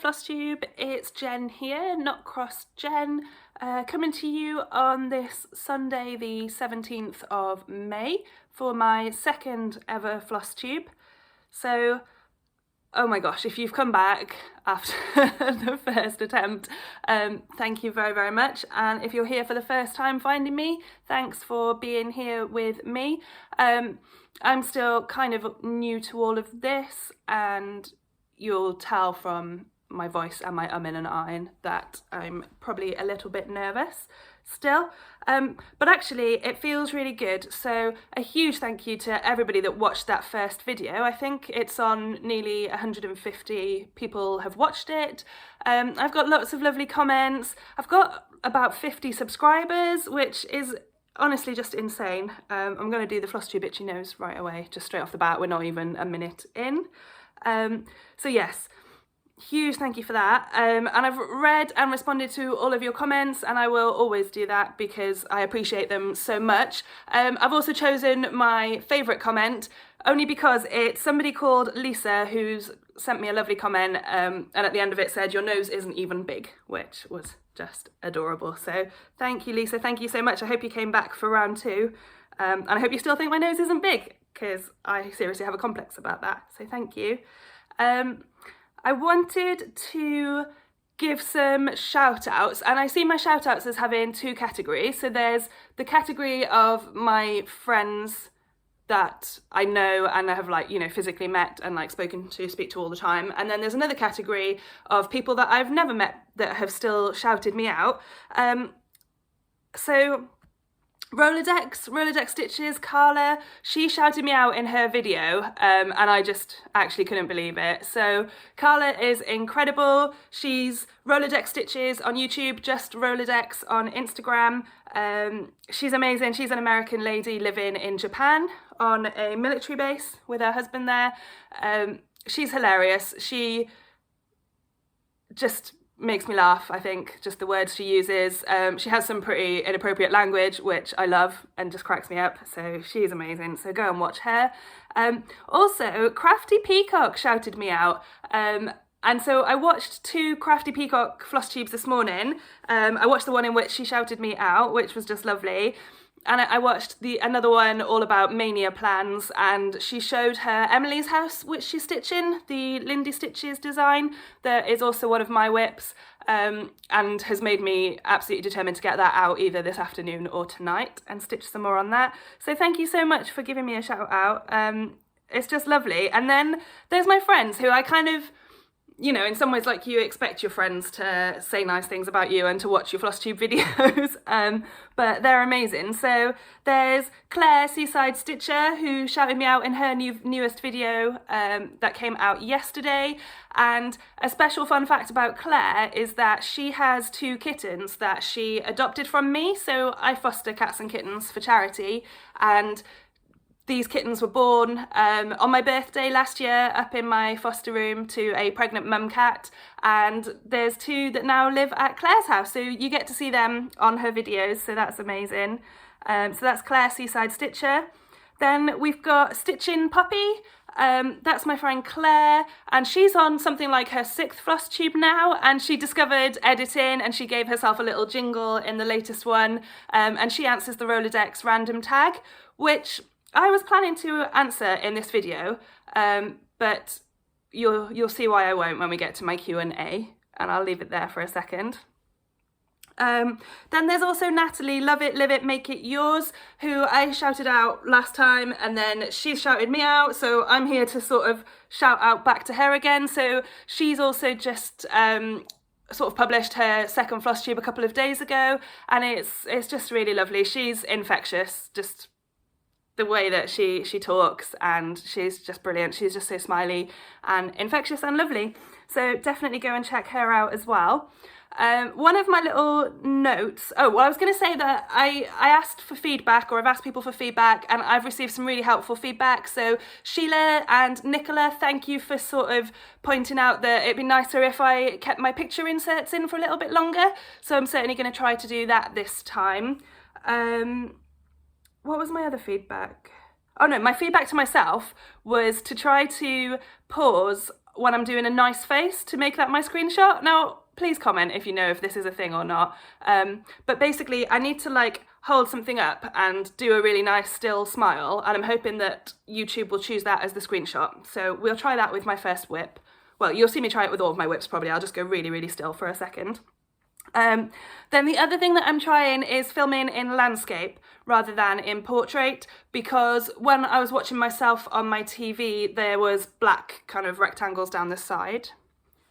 Flosstube, it's Jen here, not cross Jen, coming to you on this Sunday the 17th of May for my second ever Flosstube. So, oh my gosh, if you've come back after the first attempt, thank you very, very much. And if you're here for the first time finding me, thanks for being here with me. I'm still kind of new to all of this, and you'll tell from my voice and my and ahhing that I'm probably a little bit nervous still, but actually it feels really good. So a huge thank you to everybody that watched that first video. I think it's on nearly 150 people have watched it. I've got lots of lovely comments. I've got about 50 subscribers, which is honestly just insane. I'm going to do the Flosstube itchy nose right away, just straight off the bat. We're not even a minute in. So yes, huge thank you for that. And I've read and responded to all of your comments, and I will always do that because I appreciate them so much. I've also chosen my favourite comment only because it's somebody called Lisa who's sent me a lovely comment, and at the end of it said, "Your nose isn't even big," which was just adorable. So thank you, Lisa, thank you so much. I hope you came back for round two, and I hope you still think my nose isn't big, because I seriously have a complex about that, so thank you. I wanted to give some shout outs, and I see my shout outs as having two categories. So there's the category of my friends that I know and I have, like, you know, physically met and like speak to all the time, and then there's another category of people that I've never met that have still shouted me out. So Rolodex Stitches, Carla, she shouted me out in her video, and I just actually couldn't believe it. So Carla is incredible. She's Rolodex Stitches on YouTube, just Rolodex on Instagram. She's amazing. She's an American lady living in Japan on a military base with her husband there. She's hilarious. She just makes me laugh, I think, just the words she uses. She has some pretty inappropriate language, which I love and just cracks me up, so she's amazing, so go and watch her. Also, Crafty Peacock shouted me out, and so I watched two Crafty Peacock Flosstubes this morning. I watched the one in which she shouted me out, which was just lovely. And I watched another one all about mania plans, and she showed her Emily's house, which she's stitching, the Lindy Stitches design, that is also one of my whips, and has made me absolutely determined to get that out either this afternoon or tonight and stitch some more on that. So thank you so much for giving me a shout out. It's just lovely. And then there's my friends who I kind of, you know, in some ways, like, you expect your friends to say nice things about you and to watch your Flosstube videos, but they're amazing. So there's Claire Seaside Stitcher, who shouted me out in her newest video that came out yesterday. And a special fun fact about Claire is that she has two kittens that she adopted from me. So I foster cats and kittens for charity, and these kittens were born on my birthday last year up in my foster room to a pregnant mum cat, and there's two that now live at Claire's house, so you get to see them on her videos, so that's amazing. So that's Claire Seaside Stitcher. Then we've got Stitching Puppy. That's my friend Claire, and she's on something like her 6th Flosstube now, and she discovered editing and she gave herself a little jingle in the latest one, and she answers the Rolodex random tag, which I was planning to answer in this video, but you'll see why I won't when we get to my Q&A, and I'll leave it there for a second. Then there's also Natalie, Love It, Live It, Make It Yours, who I shouted out last time, and then she shouted me out, so I'm here to sort of shout out back to her again. So she's also just sort of published her second Flosstube a couple of days ago, and it's just really lovely. She's infectious, just the way that she talks, and she's just brilliant. She's just so smiley and infectious and lovely. So definitely go and check her out as well. One of my little notes, I was going to say that I asked for feedback, or I've asked people for feedback, and I've received some really helpful feedback. So Sheila and Nicola, thank you for sort of pointing out that it'd be nicer if I kept my picture inserts in for a little bit longer. So I'm certainly going to try to do that this time. What was my other feedback? Oh no, my feedback to myself was to try to pause when I'm doing a nice face to make that my screenshot. Now, please comment if you know if this is a thing or not. But basically, I need to like hold something up and do a really nice still smile, and I'm hoping that YouTube will choose that as the screenshot. So we'll try that with my first whip. Well, you'll see me try it with all of my whips probably. I'll just go really, really still for a second. Then the other thing that I'm trying is filming in landscape rather than in portrait, because when I was watching myself on my TV, there was black kind of rectangles down the side.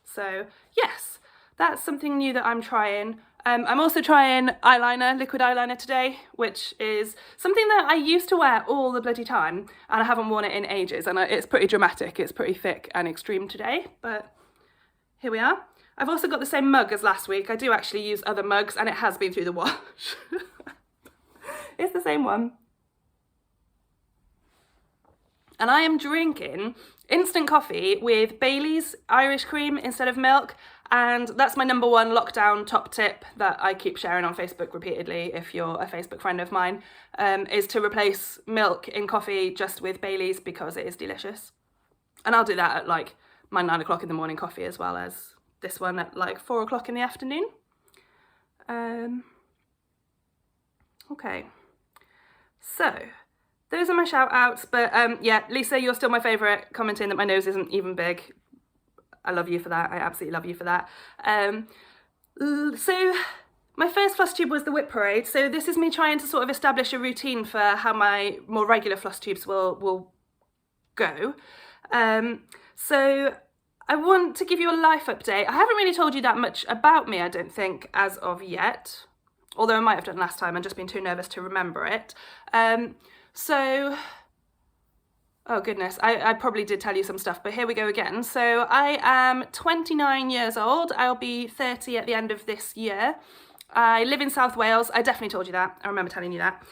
So yes, that's something new that I'm trying. I'm also trying eyeliner, liquid eyeliner today, which is something that I used to wear all the bloody time, and I haven't worn it in ages, and it's pretty dramatic. It's pretty thick and extreme today, but here we are. I've also got the same mug as last week. I do actually use other mugs, and it has been through the wash. It's the same one. And I am drinking instant coffee with Bailey's Irish cream instead of milk, and that's my number one lockdown top tip that I keep sharing on Facebook repeatedly if you're a Facebook friend of mine, is to replace milk in coffee just with Bailey's, because it is delicious. And I'll do that at like my 9 o'clock in the morning coffee, as well as this one at like 4 o'clock in the afternoon. Okay, so those are my shout outs, but yeah, Lisa, you're still my favourite, commenting that my nose isn't even big. I love you for that. I absolutely love you for that. So my first Flosstube was the whip parade. So this is me trying to sort of establish a routine for how my more regular Flosstubes will go. So I want to give you a life update. I haven't really told you that much about me, I don't think, as of yet. Although I might have done last time, I've just been too nervous to remember it. So, oh goodness, I probably did tell you some stuff, but here we go again. So I am 29 years old. I'll be 30 at the end of this year. I live in South Wales. I definitely told you that. I remember telling you that.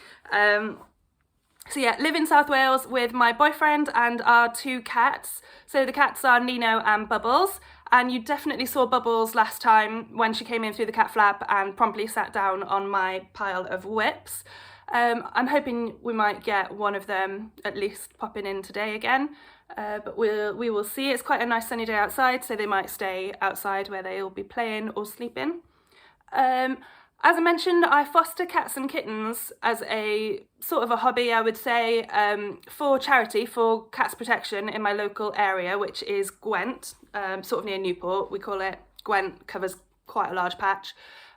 So yeah, live in South Wales with my boyfriend and our 2 cats. So the cats are Nino and Bubbles. And you definitely saw Bubbles last time when she came in through the cat flap and promptly sat down on my pile of whips. I'm hoping we might get one of them at least popping in today again, but we will see. It's quite a nice sunny day outside, so they might stay outside where they'll be playing or sleeping. As I mentioned, I foster cats and kittens as a sort of a hobby, I would say, for charity, for cats protection in my local area, which is Gwent, sort of near Newport. We call it Gwent, covers quite a large patch.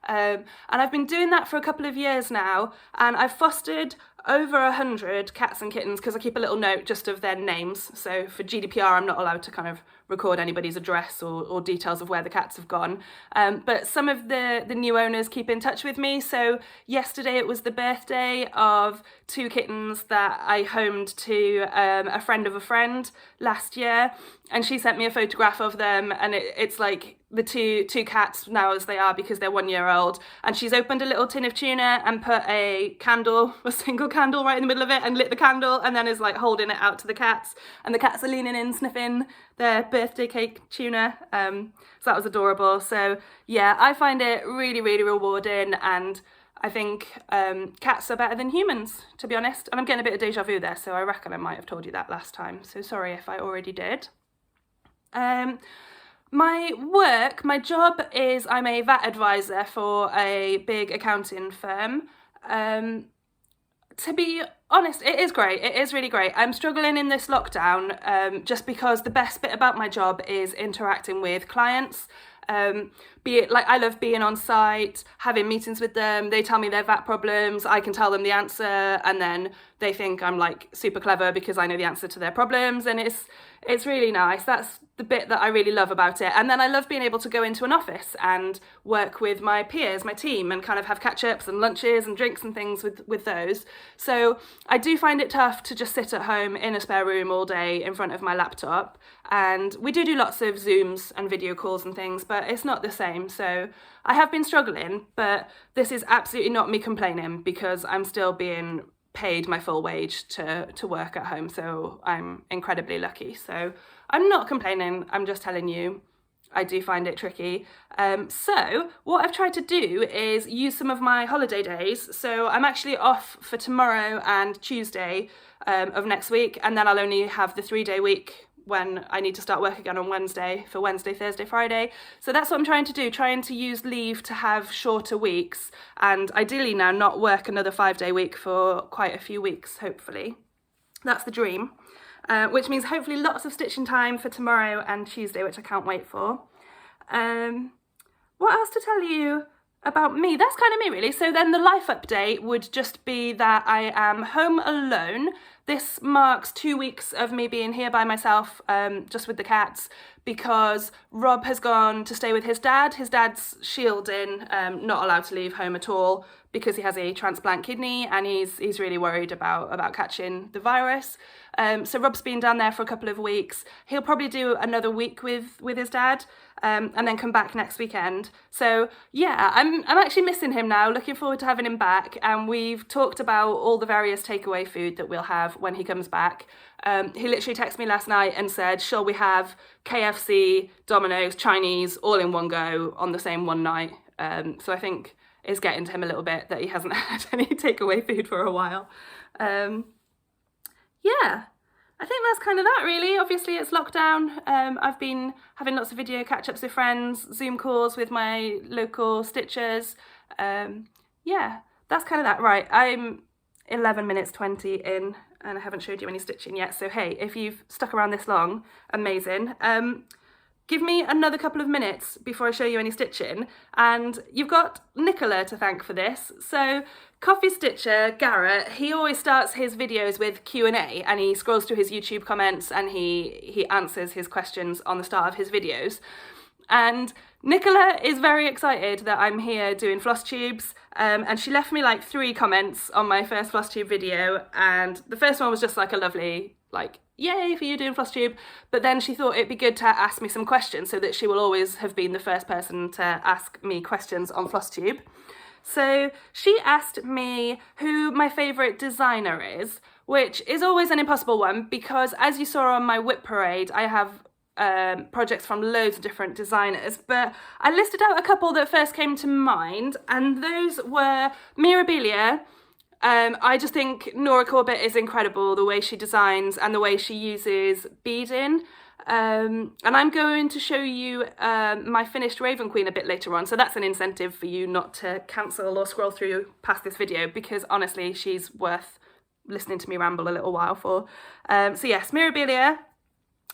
And I've been doing that for a couple of years now, and I've fostered over 100 cats and kittens because I keep a little note just of their names. So for GDPR, I'm not allowed to kind of record anybody's address or details of where the cats have gone. But some of the new owners keep in touch with me. So yesterday it was the birthday of 2 kittens that I homed to a friend of a friend last year, and she sent me a photograph of them, and it's like the two cats now as they are because they're 1 year old, and she's opened a little tin of tuna and put a single candle right in the middle of it and lit the candle, and then is like holding it out to the cats, and the cats are leaning in sniffing their birthday cake tuna. So that was adorable. So yeah, I find it really, really rewarding, and I think cats are better than humans, to be honest. And I'm getting a bit of deja vu there, so I reckon I might have told you that last time, so sorry if I already did. My work, my job is I'm a VAT advisor for a big accounting firm. To be honest, it is great. It is really great. I'm struggling in this lockdown just because the best bit about my job is interacting with clients. Be it like I love being on site, having meetings with them. They tell me their VAT problems, I can tell them the answer, and then they think I'm like super clever because I know the answer to their problems, and it's really nice. That's the bit that I really love about it. And then I love being able to go into an office and work with my peers, my team, and kind of have catch-ups and lunches and drinks and things with those. So I do find it tough to just sit at home in a spare room all day in front of my laptop. And we do lots of Zooms and video calls and things, but it's not the same. So I have been struggling, but this is absolutely not me complaining because I'm still being paid my full wage to work at home, so I'm incredibly lucky. So I'm not complaining, I'm just telling you I do find it tricky. So what I've tried to do is use some of my holiday days. So I'm actually off for tomorrow and Tuesday of next week, and then I'll only have the 3-day week when I need to start work again on Wednesday for Wednesday, Thursday, Friday. So that's what I'm trying to do, trying to use leave to have shorter weeks and ideally now not work another 5-day week for quite a few weeks, hopefully. That's the dream, which means hopefully lots of stitching time for tomorrow and Tuesday, which I can't wait for. What else to tell you about me? That's kind of me really. So then the life update would just be that I am home alone. This marks 2 weeks of me being here by myself, just with the cats, because Rob has gone to stay with his dad. His dad's shielding, not allowed to leave home at all because he has a transplant kidney and he's really worried about catching the virus. So Rob's been down there for a couple of weeks. He'll probably do another week with his dad, and then come back next weekend. So yeah, I'm actually missing him now, looking forward to having him back, and we've talked about all the various takeaway food that we'll have when he comes back. He literally texted me last night and said, shall we have KFC, Domino's, Chinese, all in one go on the same one night? So I think it's getting to him a little bit that he hasn't had any takeaway food for a while. Yeah, I think that's kind of that really. Obviously it's lockdown. I've been having lots of video catch-ups with friends, Zoom calls with my local stitchers. Yeah, that's kind of that. Right, I'm 11 minutes 20 in and I haven't showed you any stitching yet. So hey, if you've stuck around this long, amazing. Give me another couple of minutes before I show you any stitching, and you've got Nicola to thank for this. So Coffee Stitcher Garrett, he always starts his videos with Q&A and he scrolls through his YouTube comments and he answers his questions on the start of his videos. And Nicola is very excited that I'm here doing Flosstubes, and she left me like 3 comments on my first Flosstube video, and the first one was just like a lovely, like, yay for you doing Flosstube, but then she thought it'd be good to ask me some questions so that she will always have been the first person to ask me questions on Flosstube. So she asked me who my favourite designer is, which is always an impossible one because as you saw on my whip parade, I have projects from loads of different designers, but I listed out a couple that first came to mind, and those were Mirabilia. I just think Nora Corbett is incredible, the way she designs and the way she uses beading. And I'm going to show you my finished Raven Queen a bit later on, so that's an incentive for you not to cancel or scroll through past this video, because honestly she's worth listening to me ramble a little while for. So yes, Mirabilia.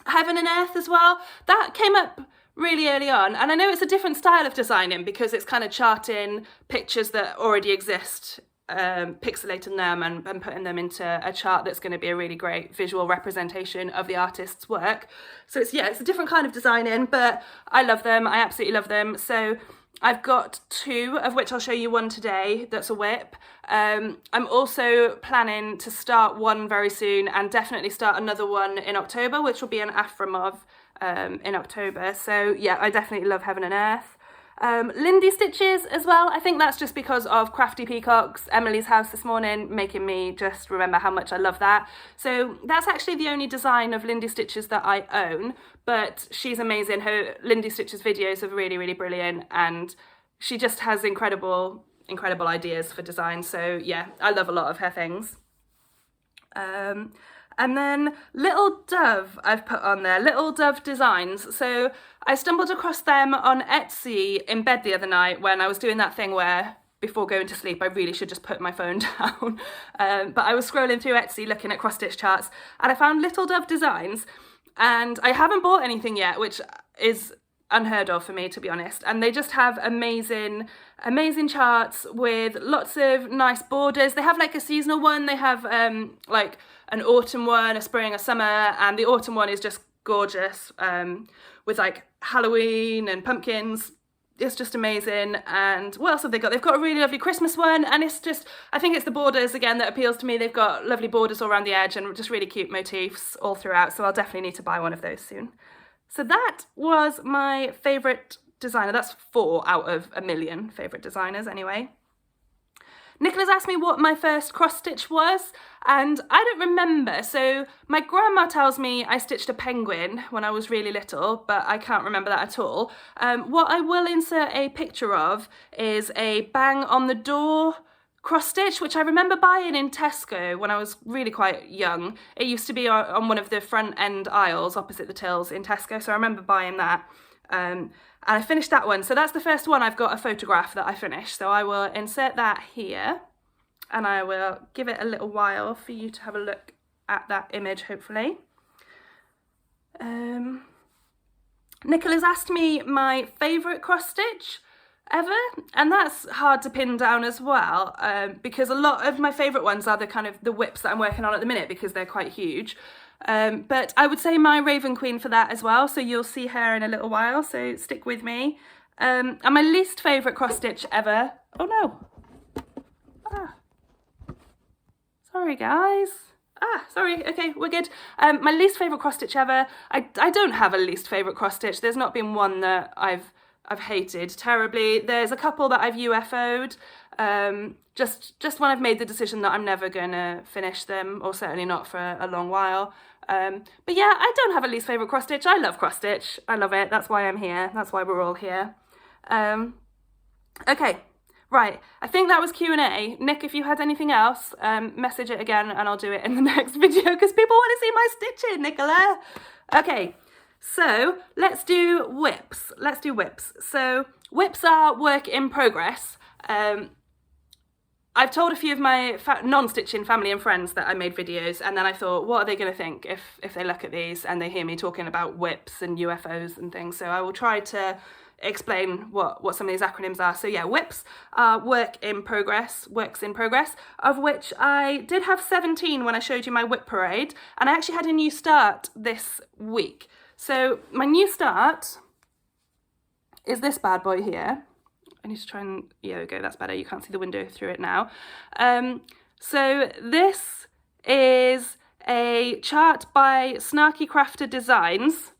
Heaven and Earth as well, that came up really early on, and I know it's a different style of designing because it's kind of charting pictures that already exist, pixelating them and putting them into a chart that's going to be a really great visual representation of the artist's work. So it's a different kind of designing, but I love them, I absolutely love them. So I've got 2, of which I'll show you one today that's a whip. I'm also planning to start one very soon and definitely start another one in October, which will be an Aframov in October. So yeah, I definitely love Heaven and Earth. Lindy Stitches as well. I think that's just because of Crafty Peacocks, Emily's house this morning, making me just remember how much I love that. So that's actually the only design of Lindy Stitches that I own, but she's amazing. Her Lindy Stitches videos are really, really brilliant, and she just has incredible ideas for design. So yeah, I love a lot of her things. And then Little Dove I've put on there, Little Dove Designs. So I stumbled across them on Etsy in bed the other night when I was doing that thing where before going to sleep I really should just put my phone down. But I was scrolling through Etsy looking at cross-stitch charts and I found Little Dove Designs, and I haven't bought anything yet, which is unheard of for me, to be honest. And they just have amazing charts with lots of nice borders. They have like a seasonal one, they have like an autumn one, a spring, a summer, and the autumn one is just gorgeous, with like Halloween and pumpkins. It's just amazing. And what else have they got? They've got a really lovely Christmas one, and it's just, I think it's the borders again that appeals to me. They've got lovely borders all around the edge and just really cute motifs all throughout, so I'll definitely need to buy one of those soon. So that was my favourite designer. That's 4 out of a million favourite designers anyway. Nicola's asked me what my first cross stitch was, and I don't remember. So my grandma tells me I stitched a penguin when I was really little, but I can't remember that at all. What I will insert a picture of is a bang on the door cross stitch, which I remember buying in Tesco when I was really quite young. It used to be on one of the front end aisles opposite the tills in Tesco, so I remember buying that. And I finished that one. So that's the first one I've got a photograph that I finished. So I will insert that here and I will give it a little while for you to have a look at that image, hopefully. Nicola's asked me my favourite cross stitch ever, and that's hard to pin down as well, because a lot of my favourite ones are the kind of the whips that I'm working on at the minute because they're quite huge. But I would say my Raven Queen for that as well, so you'll see her in a little while, so stick with me. And my least favourite cross stitch ever, oh no, sorry guys. Sorry, okay, we're good. My least favourite cross stitch ever, I don't have a least favourite cross stitch. There's not been one that I've hated terribly. There's a couple that I've UFO'd, just when I've made the decision that I'm never gonna finish them, or certainly not for a long while. But yeah, I don't have a least favourite cross stitch. I love cross stitch. I love it. That's why I'm here. That's why we're all here. Okay. Right, I think that was Q&A. Nick, if you had anything else, message it again and I'll do it in the next video because people want to see my stitching, Nicola. Okay, so let's do whips. Let's do whips. So whips are work in progress. I've told a few of my non-stitching family and friends that I made videos, and then I thought, what are they going to think if they look at these and they hear me talking about whips and UFOs and things? So I will try to explain what some of these acronyms are. So yeah, whips are works in progress, of which I did have 17 when I showed you my whip parade, and I actually had a new start this week. So my new start is this bad boy here. I need to try and, yeah, there we go, that's better, you can't see the window through it now. So this is a chart by Snarky Crafter Designs.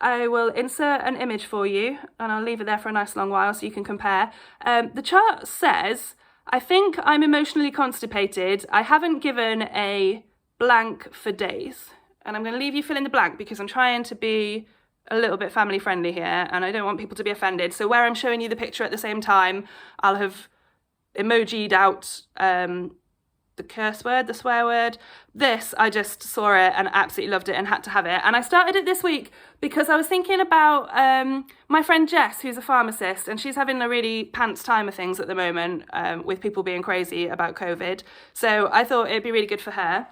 I will insert an image for you and I'll leave it there for a nice long while so you can compare. The chart says, I think I'm emotionally constipated. I haven't given a blank for days. And I'm going to leave you fill in the blank because I'm trying to be a little bit family friendly here and I don't want people to be offended. So where I'm showing you the picture at the same time, I'll have emoji'd out the curse word, the swear word. This, I just saw it and absolutely loved it and had to have it. And I started it this week because I was thinking about my friend Jess, who's a pharmacist, and she's having a really pants time of things at the moment with people being crazy about COVID. So I thought it'd be really good for her.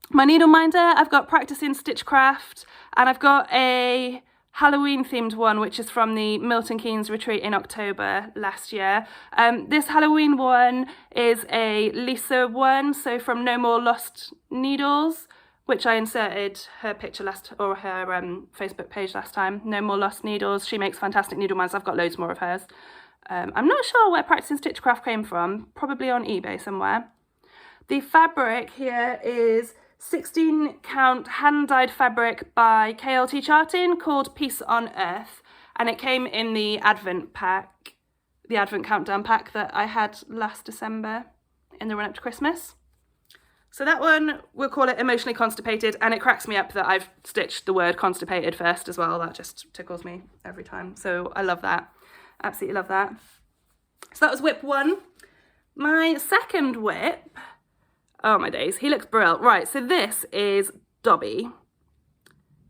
My needle minder, I've got Practicing Stitchcraft, and I've got a Halloween themed one, which is from the Milton Keynes retreat in October last year. This Halloween one is a Lisa one, so from No More Lost Needles, which I inserted her picture her Facebook page last time. No More Lost Needles. She makes fantastic needle minders. I've got loads more of hers. I'm not sure where Practicing Stitchcraft came from, probably on eBay somewhere. The fabric here is 16 count hand-dyed fabric by KLT Charting called Peace on Earth, and it came in the Advent pack, the Advent countdown pack that I had last December in the run up to Christmas. So that one, we'll call it Emotionally Constipated, and it cracks me up that I've stitched the word constipated first as well. That just tickles me every time, so I love that, absolutely love that. So that was whip one. My second whip, oh my days, he looks brilliant. Right, so this is Dobby.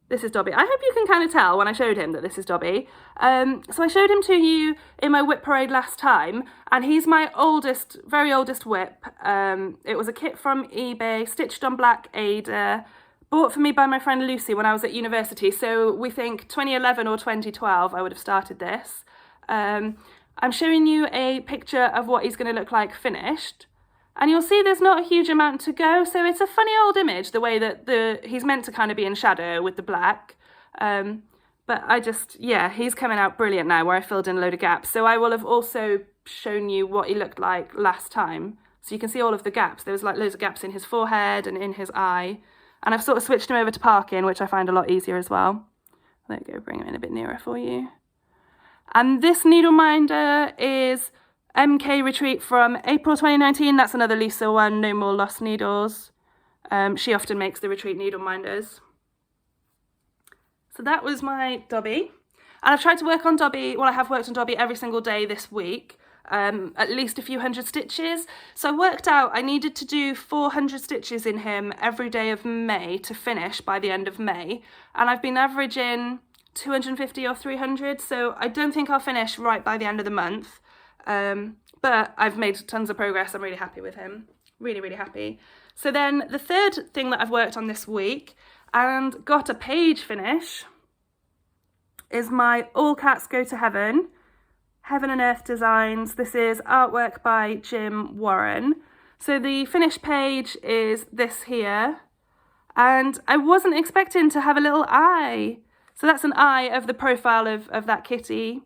This is Dobby. I hope you can kind of tell when I showed him that this is Dobby. So I showed him to you in my whip parade last time, and he's my oldest, very oldest whip. It was a kit from eBay, stitched on black Ada, bought for me by my friend Lucy when I was at university. So we think 2011 or 2012 I would have started this. I'm showing you a picture of what he's going to look like finished. And you'll see there's not a huge amount to go, so it's a funny old image, the way that he's meant to kind of be in shadow with the black. But yeah, he's coming out brilliant now, where I filled in a load of gaps. So I will have also shown you what he looked like last time. So you can see all of the gaps. There was like loads of gaps in his forehead and in his eye. And I've sort of switched him over to parking, which I find a lot easier as well. There we go, bring him in a bit nearer for you. And this needle minder is MK Retreat from April 2019. That's another Lisa one, No More Lost Needles. She often makes the retreat needle minders. So that was my Dobby. And I've tried to work on Dobby, well, I have worked on Dobby every single day this week. at least a few hundred stitches. So I worked out I needed to do 400 stitches in him every day of May to finish by the end of May, and I've been averaging 250 or 300, so I don't think I'll finish right by the end of the month, but I've made tons of progress. I'm really happy with him, really happy. So then the third thing that I've worked on this week and got a page finish is my All Cats Go to Heaven and Earth designs. This is artwork by Jim Warren. So the finished page is this here, and I wasn't expecting to have a little eye. So that's an eye of the profile of that kitty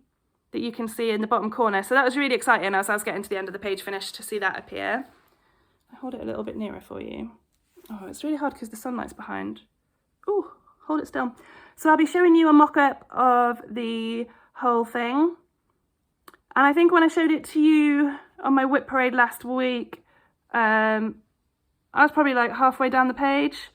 that you can see in the bottom corner. So that was really exciting as I was getting to the end of the page finish to see that appear. I hold it a little bit nearer for you. Oh, it's really hard because the sunlight's behind. Ooh, hold it still. So I'll be showing you a mock-up of the whole thing. And I think when I showed it to you on my whip parade last week, I was probably like halfway down the page.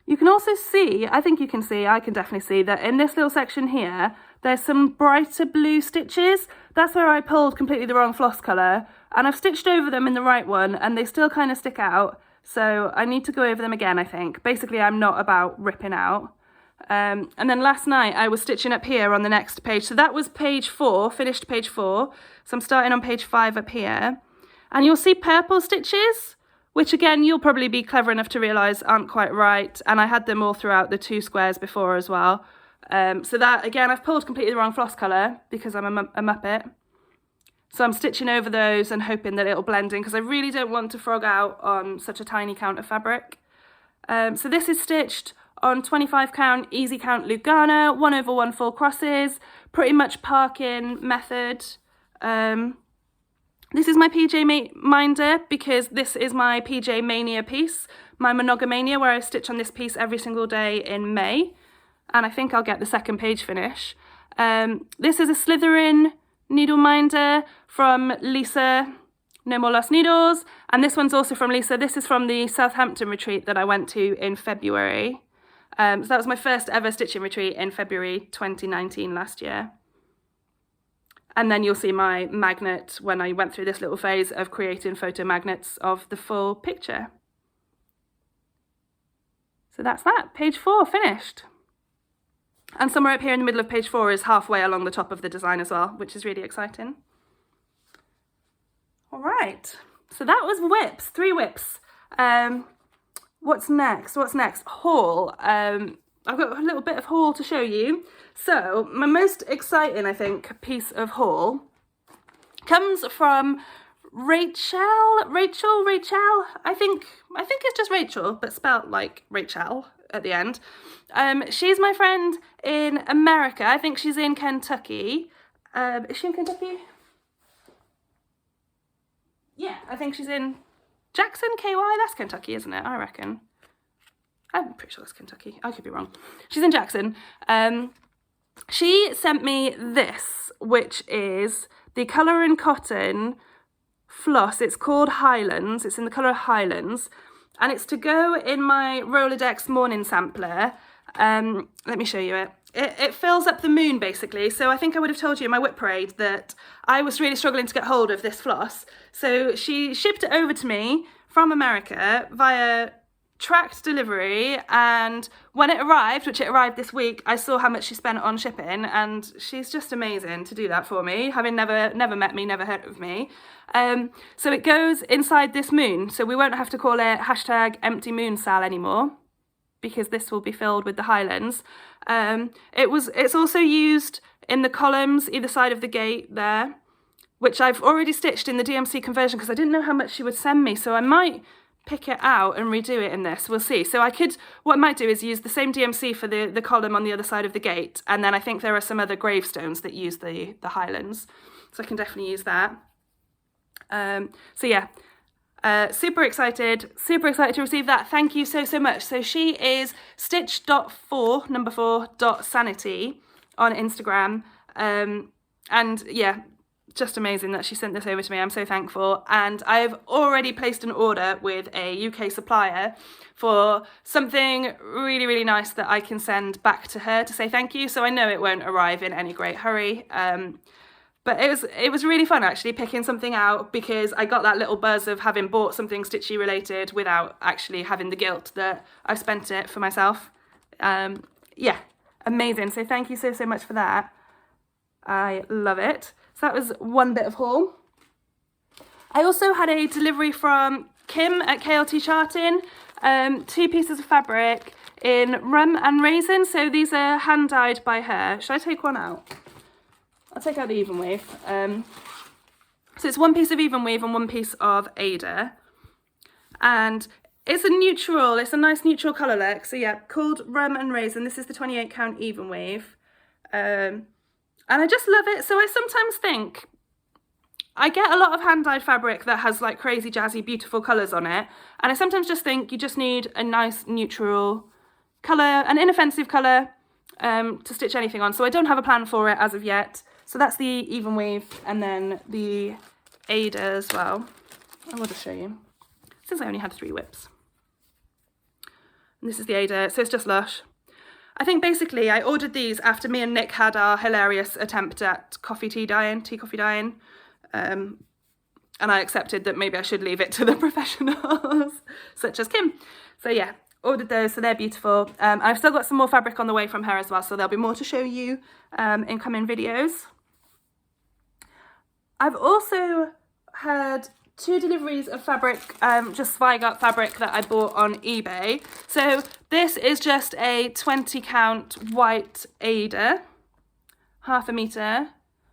You can also see, I think you can see, I can definitely see that in this little section here, there's some brighter blue stitches. That's where I pulled completely the wrong floss colour, and I've stitched over them in the right one, and they still kind of stick out. So I need to go over them again, I think. Basically, I'm not about ripping out. And then last night I was stitching up here on the next page. So that was page 4, finished page 4. So I'm starting on page 5 up here. And you'll see purple stitches, which again, you'll probably be clever enough to realise aren't quite right. And I had them all throughout the 2 squares before as well. So that, again, I've pulled completely the wrong floss colour because I'm a Muppet. So I'm stitching over those and hoping that it'll blend in because I really don't want to frog out on such a tiny count of fabric. So this is stitched on 25 count, easy count Lugana, 1/1 full crosses, pretty much parking method. This is my PJ Minder because this is my PJ Mania piece, my Monogamania, where I stitch on this piece every single day in May. And I think I'll get the second page finish. This is a Slytherin needle minder from Lisa, No More Lost Needles. And this one's also from Lisa. This is from the Southampton retreat that I went to in February. So that was my first ever stitching retreat in February 2019 last year. And then you'll see my magnet when I went through this little phase of creating photo magnets of the full picture. So that's that, page 4 finished. And somewhere up here in the middle of page 4 is halfway along the top of the design as well, which is really exciting. All right, so that was whips, 3 whips. What's next? Haul. I've got a little bit of haul to show you. So my most exciting, I think, piece of haul comes from Rachel. I think it's just Rachel, but spelt like Rachel at the end. She's my friend in America. I think she's in Kentucky. Is she in Kentucky? Yeah, I think she's in Jackson, KY. That's Kentucky, isn't it? I reckon. I'm pretty sure that's Kentucky. I could be wrong. She's in Jackson. She sent me this, which is the Colour and Cotton floss. It's called Highlands. It's in the colour of Highlands. And it's to go in my Rolodex morning sampler. Let me show you it. It fills up the moon, basically. So I think I would have told you in my whip parade that I was really struggling to get hold of this floss. So she shipped it over to me from America via tracked delivery, and when it arrived, which it arrived this week, I saw how much she spent on shipping, and she's just amazing to do that for me, having never met me, never heard of me. So it goes inside this moon, so we won't have to call it #EmptyMoonSal anymore, because this will be filled with the Highlands. It's also used in the columns either side of the gate there, which I've already stitched in the DMC conversion because I didn't know how much she would send me, so I might pick it out and redo it in this. We'll see. So what I might do is use the same DMC for the column on the other side of the gate, and then I think there are some other gravestones that use the Highlands, so I can definitely use that. So yeah, super excited to receive that. Thank you so much. So she is stitch.4sanity on Instagram, and yeah, just amazing that she sent this over to me. I'm so thankful, and I've already placed an order with a UK supplier for something really nice that I can send back to her to say thank you. So I know it won't arrive in any great hurry, But it was really fun actually picking something out, because I got that little buzz of having bought something stitchy related without actually having the guilt that I've spent it for myself. Yeah, amazing. So thank you so much for that. I love it. So that was one bit of haul. I also had a delivery from Kim at KLT Charting, 2 pieces of fabric in rum and raisin. So these are hand dyed by her. Should I take one out? I'll take out the even weave. So it's 1 piece of even weave and 1 piece of Ada. And it's a neutral, it's a nice neutral colour look. So yeah, called rum and raisin. This is the 28 count even weave. And I just love it. So I sometimes think, I get a lot of hand-dyed fabric that has like crazy jazzy beautiful colours on it, and I sometimes just think you just need a nice neutral colour, an inoffensive colour to stitch anything on. So I don't have a plan for it as of yet. So that's the even weave, and then the Ada as well. I will just show you, since I only had 3 whips. And this is the Ada, so it's just lush. I think basically I ordered these after me and Nick had our hilarious attempt at tea coffee dyeing. And I accepted that maybe I should leave it to the professionals, such as Kim. So yeah, ordered those, so they're beautiful. I've still got some more fabric on the way from her as well, so there'll be more to show you in coming videos. I've also had 2 deliveries of fabric, just Zweigart fabric that I bought on eBay. So this is just a 20 count white Ada, 1/2 metre.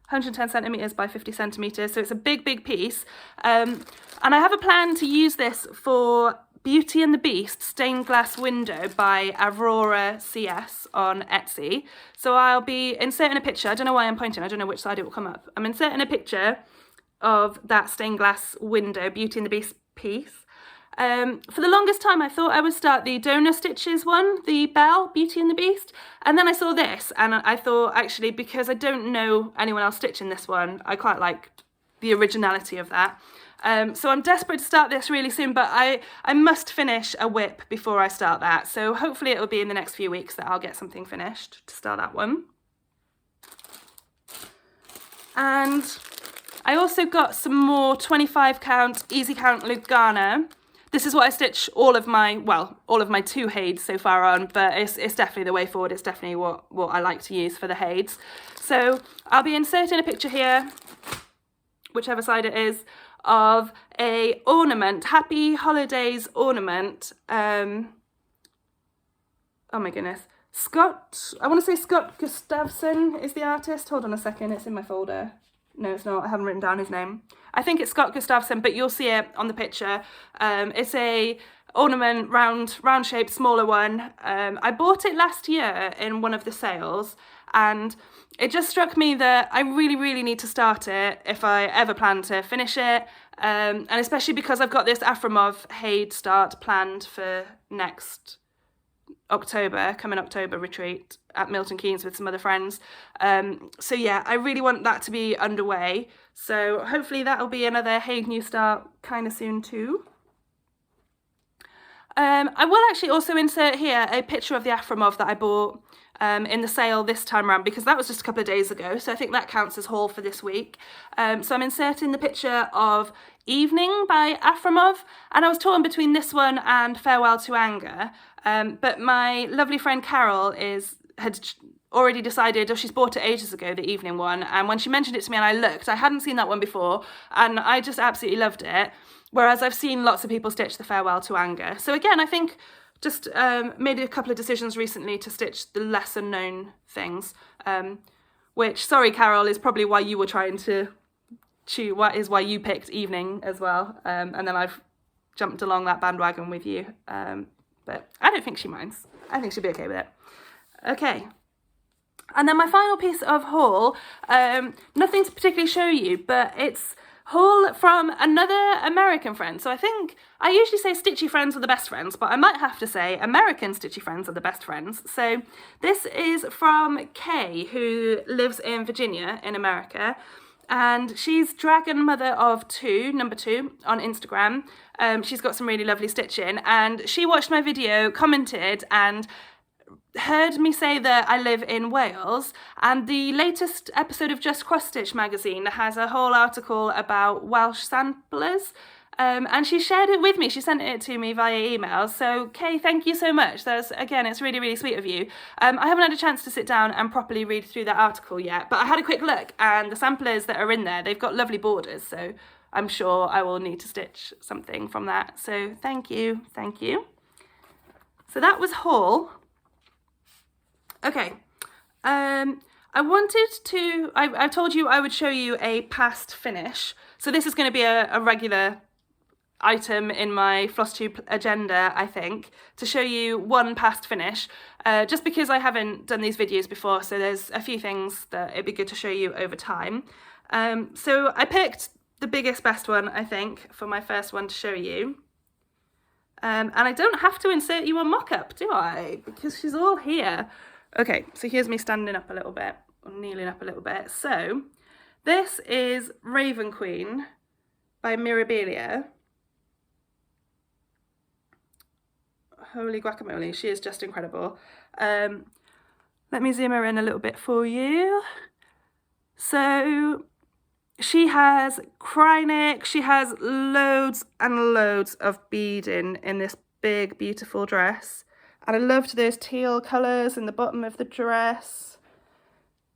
110 centimetres by 50 centimetres, so it's a big piece. And I have a plan to use this for Beauty and the Beast stained glass window by Aurora CS on Etsy. So I'll be inserting a picture. I don't know why I'm pointing, I don't know which side it will come up. I'm inserting a picture of that stained glass window Beauty and the Beast piece. For the longest time I thought I would start the donor stitches one, the Belle Beauty and the Beast, and then I saw this and I thought, actually, because I don't know anyone else stitching this one, I quite like the originality of that. So I'm desperate to start this really soon, but I must finish a whip before I start that, so hopefully it'll be in the next few weeks that I'll get something finished to start that one. And I also got some more 25 count easy count Lugana. This is what I stitch all of my 2 haids so far on, but it's definitely the way forward. It's definitely what I like to use for the haids. So I'll be inserting a picture here, whichever side it is, of a ornament, Happy Holidays ornament. Oh my goodness. I want to say Scott Gustafson is the artist. Hold on a second, it's in my folder. No, it's not. I haven't written down his name. I think it's Scott Gustafson, but you'll see it on the picture. It's a ornament, round shaped, smaller one. I bought it last year in one of the sales, and it just struck me that I really need to start it if I ever plan to finish it. And especially because I've got this Afromov Haid start planned for next coming October retreat at Milton Keynes with some other friends. So yeah, I really want that to be underway. So hopefully that'll be another Haid new start kind of soon too. I will actually also insert here a picture of the Afromov that I bought in the sale this time around, because that was just a couple of days ago, so I think that counts as haul for this week. So I'm inserting the picture of Evening by Afromov, and I was torn between this one and Farewell to Anger, but my lovely friend Carol had already decided, she's bought it ages ago, the Evening one, and when she mentioned it to me and I looked, I hadn't seen that one before, and I just absolutely loved it, whereas I've seen lots of people stitch the Farewell to Anger. So again, I think just made a couple of decisions recently to stitch the lesser known things, which, sorry Carol, is probably why you were trying to choose, why you picked Evening as well, and then I've jumped along that bandwagon with you, but I don't think she minds. I think she'll be okay with it. Okay, and then my final piece of haul, nothing to particularly show you, but it's haul from another American friend. So I think, I usually say stitchy friends are the best friends, but I might have to say American stitchy friends are the best friends. So this is from Kay, who lives in Virginia in America, and she's Dragon Mother of Two, number 2, on Instagram. She's got some really lovely stitching, and she watched my video, commented, and heard me say that I live in Wales, and the latest episode of Just Cross Stitch magazine has a whole article about Welsh samplers. And she shared it with me. She sent it to me via email. So, Kay, thank you so much. Again, it's really, really sweet of you. I haven't had a chance to sit down and properly read through that article yet, but I had a quick look, and the samplers that are in there, they've got lovely borders. So I'm sure I will need to stitch something from that. So thank you. Thank you. So that was haul. Okay. I told you I would show you a past finish. So this is going to be a regular item in my Flosstube agenda, I think, to show you one past finish, just because I haven't done these videos before, so there's a few things that it'd be good to show you over time. So I picked the biggest, best one, I think, for my first one to show you. And I don't have to insert you a mock-up, do I? Because she's all here. Okay, so here's me standing up a little bit, or kneeling up a little bit. So this is Raven Queen by Mirabilia. Holy guacamole, she is just incredible. Let me zoom her in a little bit for you. So she has Krynic, she has loads and loads of beading in this big, beautiful dress. And I loved those teal colours in the bottom of the dress.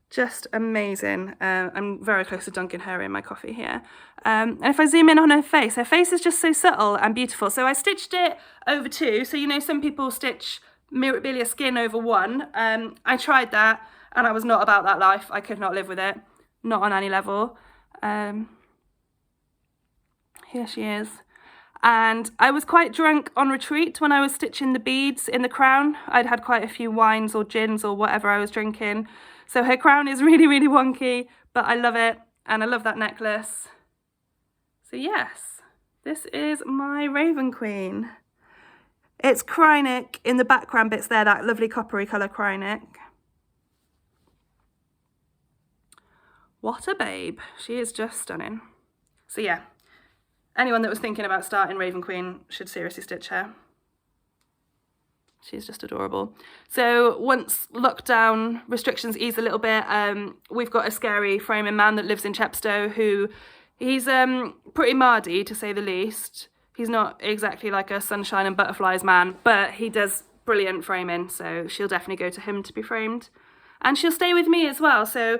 Just amazing. I'm very close to dunking her in my coffee here. And if I zoom in on her face is just so subtle and beautiful. So I stitched it over two. So, you know, some people stitch Mirabilia skin over one. I tried that and I was not about that life. I could not live with it. Not on any level. Here she is. And I was quite drunk on retreat when I was stitching the beads in the crown. I'd had quite a few wines or gins or whatever I was drinking. So her crown is really, really wonky, but I love it. And I love that necklace. So yes, this is my Raven Queen. It's Krynic in the background bits there, that lovely coppery colour Krynic. What a babe. She is just stunning. So yeah, anyone that was thinking about starting Raven Queen should seriously stitch her. She's just adorable. So once lockdown restrictions ease a little bit, we've got a scary framing man that lives in Chepstow who, he's pretty mardy to say the least. He's not exactly like a sunshine and butterflies man, but he does brilliant framing, so she'll definitely go to him to be framed. And she'll stay with me as well, so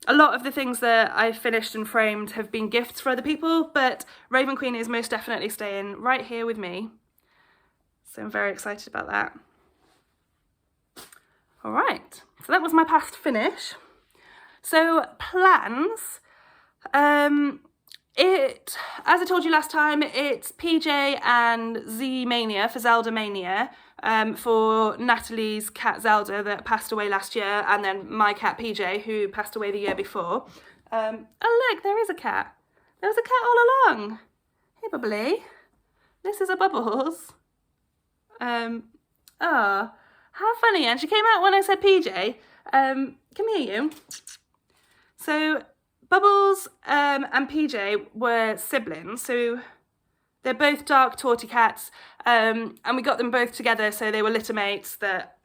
a lot of the things that I've finished and framed have been gifts for other people, but Raven Queen is most definitely staying right here with me. So I'm very excited about that. All right, so that was my past finish. So plans, as I told you last time, it's PJ and Z Mania for Zelda Mania, for Natalie's cat Zelda that passed away last year, and then my cat PJ who passed away the year before. Oh look, there is a cat. There was a cat all along. Hey Bubbly, this is a Bubbles. Oh, how funny, and she came out when I said PJ. Come here you. So Bubbles and PJ were siblings, so they're both dark torty cats, and we got them both together, so they were litter mates that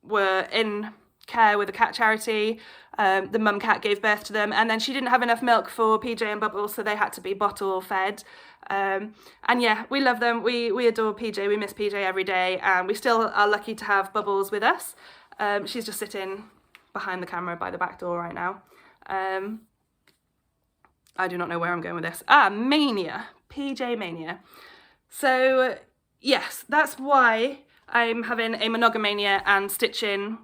were in care with a cat charity. The mum cat gave birth to them, and then she didn't have enough milk for PJ and Bubbles, so they had to be bottle fed. And yeah, we love them. We adore PJ. We miss PJ every day, and we still are lucky to have Bubbles with us. She's just sitting behind the camera by the back door right now. I do not know where I'm going with this. Mania. PJ Mania. So yes, that's why I'm having a monogamania and stitching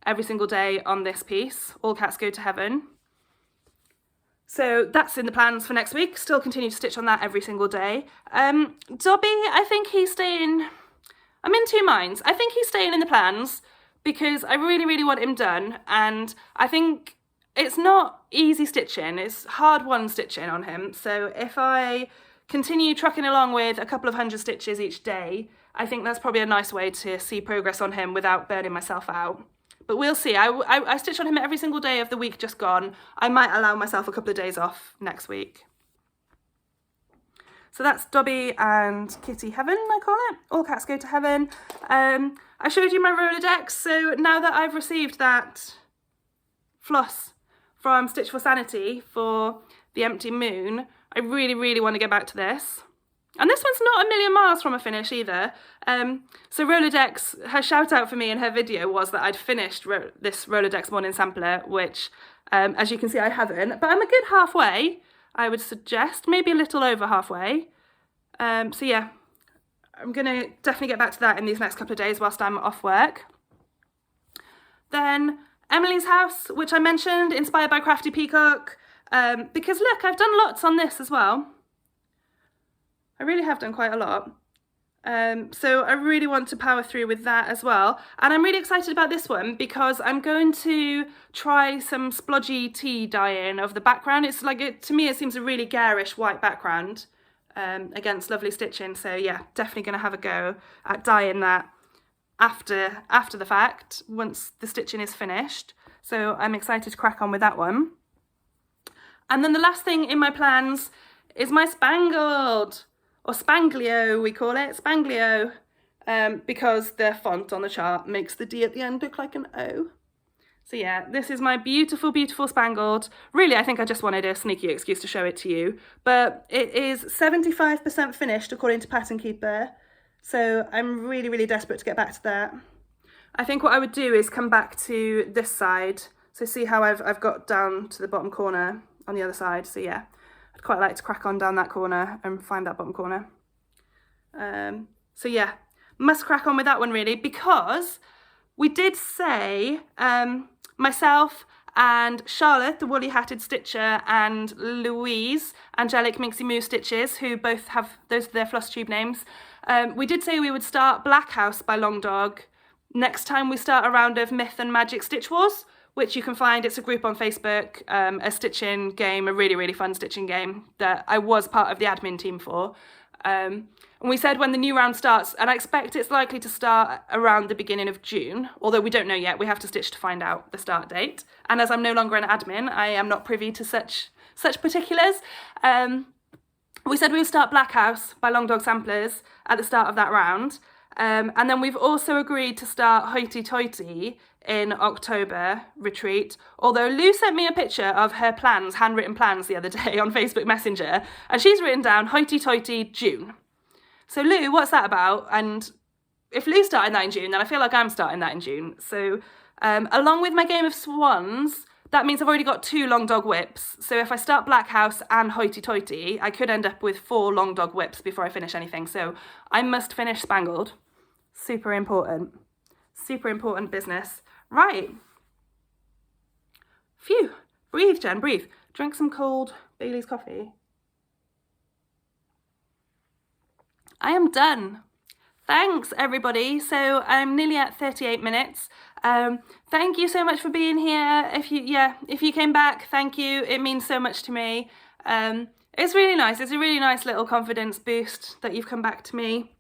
every single day on this piece. All cats go to heaven. So that's in the plans for next week. Still continue to stitch on that every single day. Dobby, I think he's staying... I'm in two minds. I think he's staying in the plans because I really, really want him done. And I think it's not easy stitching. It's hard-won stitching on him. So if I continue trucking along with a couple of 100 stitches each day, I think that's probably a nice way to see progress on him without burning myself out. But we'll see. I stitch on him every single day of the week just gone. I might allow myself a couple of days off next week. So that's Dobby and Kitty Heaven, I call it. All cats go to heaven. I showed you my Rolodex, so now that I've received that floss from Stitch for Sanity for the Empty Moon, I really, really want to get back to this. And this one's not a million miles from a finish either. So Rolodex, her shout out for me in her video was that I'd finished this Rolodex morning sampler, which as you can see I haven't, but I'm a good halfway, I would suggest, maybe a little over halfway. So yeah, I'm gonna definitely get back to that in these next couple of days whilst I'm off work. Then Emily's House, which I mentioned, inspired by Crafty Peacock, because look, I've done lots on this as well. I really have done quite a lot. So I really want to power through with that as well. And I'm really excited about this one because I'm going to try some splodgy tea dye-in of the background. It's like, to me, it seems a really garish white background against lovely stitching. So yeah, definitely going to have a go at dyeing that after the fact, once the stitching is finished. So I'm excited to crack on with that one. And then the last thing in my plans is my Spangled, or Spanglio we call it, Spanglio, because the font on the chart makes the D at the end look like an O. So yeah, this is my beautiful, beautiful Spangled. Really, I think I just wanted a sneaky excuse to show it to you, but it is 75% finished according to Pattern Keeper, so I'm really, really desperate to get back to that. I think what I would do is come back to this side, so see how I've got down to the bottom corner on the other side. So yeah, I'd quite like to crack on down that corner and find that bottom corner. So yeah, must crack on with that one really, because we did say myself and Charlotte, the Woolly Hatted Stitcher, and Louise, Angelic Minxie Moo Stitches, who both have those are their Flosstube names, we did say we would start Black House by Long Dog next time we start a round of Myth and Magic Stitch Wars, which you can find. It's a group on Facebook, a stitching game, a really, really fun stitching game that I was part of the admin team for. And we said when the new round starts, and I expect it's likely to start around the beginning of June, although we don't know yet, we have to stitch to find out the start date. And as I'm no longer an admin, I am not privy to such particulars. We said we would start Black House by Long Dog Samplers at the start of that round. And then we've also agreed to start Hoity Toity in October retreat, although Lou sent me a picture of her plans, handwritten plans, the other day on Facebook Messenger, and she's written down Hoity Toity June. So Lou, what's that about? And if Lou's starting that in June, then I feel like I'm starting that in June. So along with my game of swans, that means I've already got 2 Long Dog whips. So if I start Black House and Hoity Toity, I could end up with 4 Long Dog whips before I finish anything. So I must finish Spangled. Super important business. Right. Phew. Breathe, Jen, breathe. Drink some cold Bailey's coffee. I am done. Thanks, everybody. So I'm nearly at 38 minutes. Thank you so much for being here. If you came back, thank you. It means so much to me. It's really nice. It's a really nice little confidence boost that you've come back to me.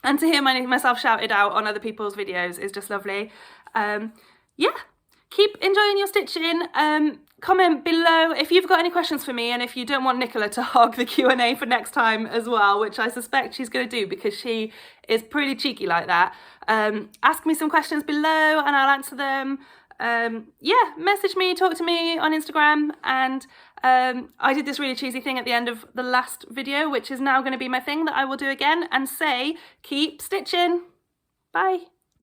And to hear myself shouted out on other people's videos is just lovely. Yeah, keep enjoying your stitching. Comment below if you've got any questions for me, and if you don't want Nicola to hog the Q&A for next time as well, which I suspect she's going to do because she is pretty cheeky like that. Ask me some questions below and I'll answer them. Yeah, message me, talk to me on Instagram, and I did this really cheesy thing at the end of the last video, which is now going to be my thing that I will do again and say, keep stitching. Bye.